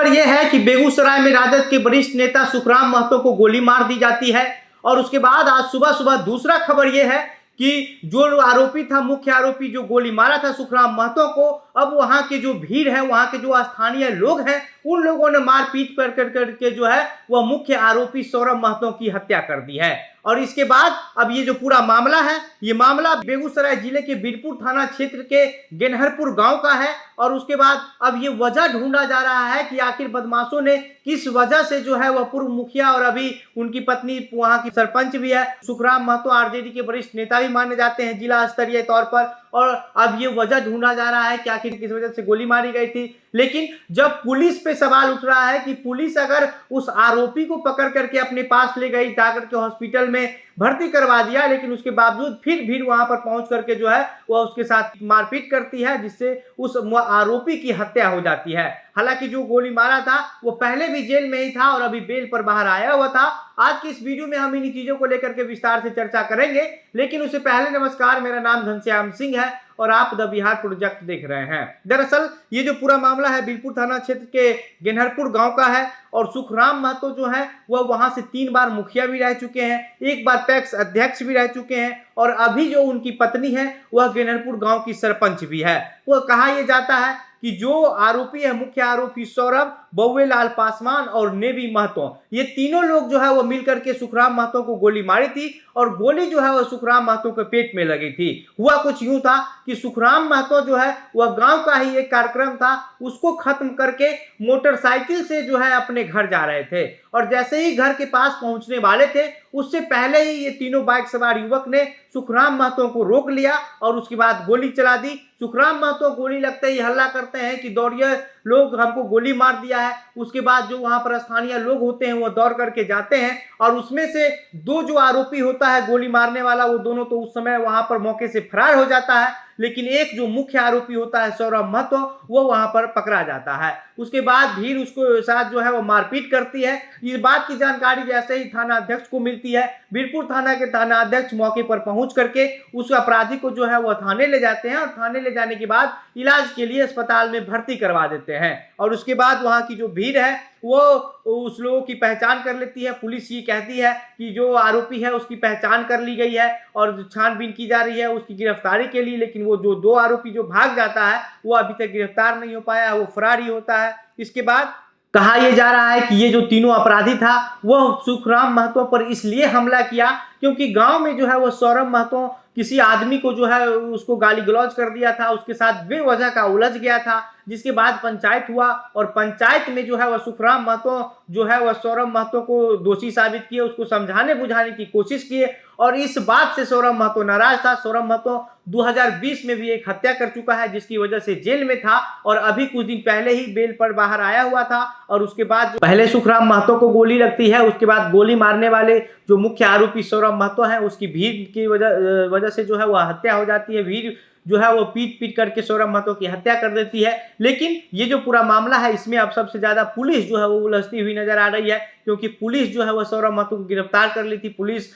यह है कि बेगूसराय में राजद के वरिष्ठ नेता सुखराम महतो को गोली मार दी जाती है। और उसके बाद आज सुबह सुबह दूसरा खबर यह है कि जो आरोपी था, मुख्य आरोपी जो गोली मारा था सुखराम महतो को, अब वहां के जो भीड़ है, वहां के जो स्थानीय लोग हैं, उन लोगों ने मारपीट कर करके जो है वह मुख्य आरोपी सौरभ महतो की हत्या कर दी है। और इसके बाद अब ये जो पूरा मामला है, ये मामला बेगूसराय जिले के बीरपुर थाना क्षेत्र के गेनहरपुर गांव का है। और उसके बाद अब ये वजह ढूंढा जा रहा है कि आखिर बदमाशों ने किस वजह से जो है वह पूर्व मुखिया और अभी उनकी पत्नी वहां की सरपंच भी है, सुखराम महतो आरजेडी के वरिष्ठ नेता भी माने जाते हैं जिला स्तरीय तौर पर। और अब ये वजह ढूंढा जा रहा है कि आखिर किस वजह से गोली मारी गई थी। लेकिन जब पुलिस पे सवाल उठ रहा है कि पुलिस अगर उस आरोपी को पकड़ करके अपने पास ले गई, जाकर के हॉस्पिटल में भर्ती करवा दिया, लेकिन उसके बावजूद फिर भीड़ वहां पर पहुंच करके जो है वह उसके साथ मारपीट करती है, जिससे उस आरोपी की हत्या हो जाती है। हालांकि जो गोली मारा था वो पहले भी जेल में ही था और अभी बेल पर बाहर आया हुआ था। आज की इस वीडियो में हम इन चीजों को लेकर के विस्तार से चर्चा करेंगे, लेकिन उससे पहले नमस्कार, मेरा नाम घनश्याम सिंह है और आप द बिहार प्रोजेक्ट देख रहे हैं। दरअसल ये जो पूरा मामला है बीरपुर थाना क्षेत्र के गेनहरपुर गांव का है। और सुखराम महतो जो है वह वहां से 3 बार मुखिया भी रह चुके हैं, 1 बार पैक्स अध्यक्ष भी रह चुके हैं, और अभी जो उनकी पत्नी है वह गेनहरपुर गांव की सरपंच भी है। वह कहा यह जाता है कि जो आरोपी है, मुख्य आरोपी सौरभ, बउएलाल पासवान और नेवी महतो, ये तीनों लोग जो है वो मिलकर के सुखराम महतो को गोली मारी थी। और गोली जो है वो सुखराम महतो के पेट में लगी थी। हुआ कुछ यूं था कि सुखराम महतो जो है वह गांव का ही एक कार्यक्रम था, उसको खत्म करके मोटरसाइकिल से जो है अपने घर जा रहे थे। और जैसे ही घर के पास पहुंचने वाले थे, उससे पहले ही ये तीनों बाइक सवार युवक ने सुखराम महतो को रोक लिया और उसके बाद गोली चला दी। सुखराम महतो गोली लगते ही हल्ला करते हैं कि दौड़िए लोग, हमको गोली मार दिया है। उसके बाद जो वहां पर स्थानीय लोग होते हैं वो दौड़ करके जाते हैं और उसमें से 2 जो आरोपी होता है गोली मारने वाला, वो दोनों तो उस समय वहां पर मौके से फरार हो जाता है, लेकिन एक जो मुख्य आरोपी होता है सौरभ महतो, वो वहां पर पकड़ा जाता है। उसके बाद भीड़ उसको साथ जो है वो मारपीट करती है। इस बात की जानकारी जैसे ही थाना अध्यक्ष को मिलती है, बीरपुर थाना के थाना अध्यक्ष मौके पर पहुंच करके उस अपराधी को जो है वह थाने ले जाते हैं और थाने ले जाने के बाद इलाज के लिए अस्पताल में भर्ती करवा देते हैं। और उसके बाद वहां की जो भीड़ है वो उस लोगों की पहचान कर लेती है। पुलिस ये कहती है कि जो आरोपी है उसकी पहचान कर ली गई है और छानबीन की जा रही है उसकी गिरफ्तारी के लिए, लेकिन वो जो 2 आरोपी जो भाग जाता है वो अभी तक गिरफ्तार नहीं हो पाया, वो फरार ही होता है। इसके बाद कहा यह जा रहा है कि ये जो तीनों अपराधी था वह सुखराम महतो पर इसलिए हमला किया क्योंकि गांव में जो है वो सौरभ महतो किसी आदमी को जो है उसको गाली गलौज कर दिया था, उसके साथ बेवजह का उलझ गया था, जिसके बाद पंचायत हुआ और पंचायत में जो है वह सुखराम महतो जो है वह सौरभ महतो को दोषी साबित किए, उसको समझाने बुझाने की कोशिश किए। और इस बात से सौरभ महतो नाराज था। सौरभ महतो 2020 में भी एक हत्या कर चुका है जिसकी वजह से जेल में था और अभी कुछ दिन पहले ही बेल पर बाहर आया हुआ था। और उसके बाद पहले सुखराम महतो को गोली लगती है, उसके बाद गोली मारने वाले जो मुख्य आरोपी सौरभ महतो है उसकी भीड़ की वजह से जो है वह हत्या हो जाती है। भीड़ जो है वो पीट पीट करके सौरभ महतो की हत्या कर देती है। लेकिन ये जो पूरा मामला है इसमें अब सबसे ज्यादा पुलिस जो है वो उलझती हुई नजर आ रही है, क्योंकि पुलिस जो है वो सौरभ महतो को गिरफ्तार कर ली थी। पुलिस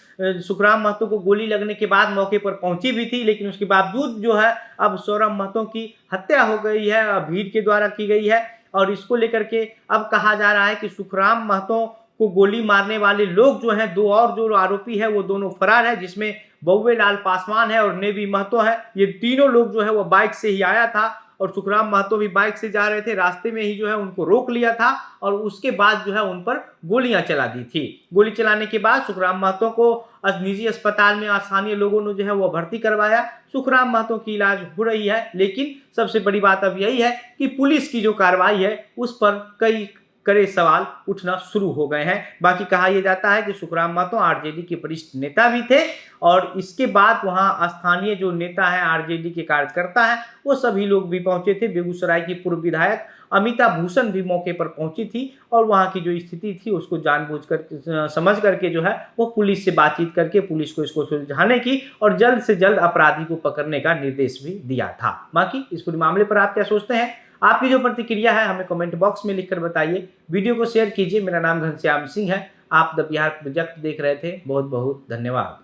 सुखराम महतो को गोली लगने के बाद मौके पर पहुंची भी थी, लेकिन उसके बावजूद जो है अब सौरभ महतो की हत्या हो गई है, भीड़ के द्वारा की गई है। और इसको लेकर के अब कहा जा रहा है कि सुखराम महतो को गोली मारने वाले लोग जो हैं, 2 और जो आरोपी है वो दोनों फरार है, जिसमें बउएलाल पासवान है और नेवी महतो है। ये तीनों लोग जो है वो बाइक से ही आया था और सुखराम महतो भी बाइक से जा रहे थे। रास्ते में ही जो है उनको रोक लिया था और उसके बाद जो है उन पर गोलियां चला दी थी। गोली चलाने के बाद सुखराम महतो को निजी अस्पताल में स्थानीय लोगों ने जो है वो भर्ती करवाया। सुखराम महतो की इलाज हो रही है, लेकिन सबसे बड़ी बात अब यही है कि पुलिस की जो कार्रवाई है उस पर कई कड़े सवाल उठना शुरू हो गए हैं। बाकी कहा यह जाता है कि सुखराम महतो आरजेडी के वरिष्ठ नेता भी थे और इसके बाद वहां स्थानीय जो नेता है, आरजेडी के कार्यकर्ता है, वो सभी लोग भी पहुंचे थे। बेगूसराय की पूर्व विधायक अमिता भूषण भी मौके पर पहुंची थी और वहां की जो स्थिति थी उसको जानबूझकर समझ करके जो है वो पुलिस से बातचीत करके पुलिस को इसको सुलझाने की और जल्द से जल्द अपराधी को पकड़ने का निर्देश भी दिया था। बाकी इस पूरे मामले पर आप क्या सोचते हैं? आपकी जो प्रतिक्रिया है हमें कमेंट बॉक्स में लिखकर बताइए। वीडियो को शेयर कीजिए। मेरा नाम घनश्याम सिंह है। आप द बिहार प्रोजेक्ट देख रहे थे। बहुत बहुत धन्यवाद।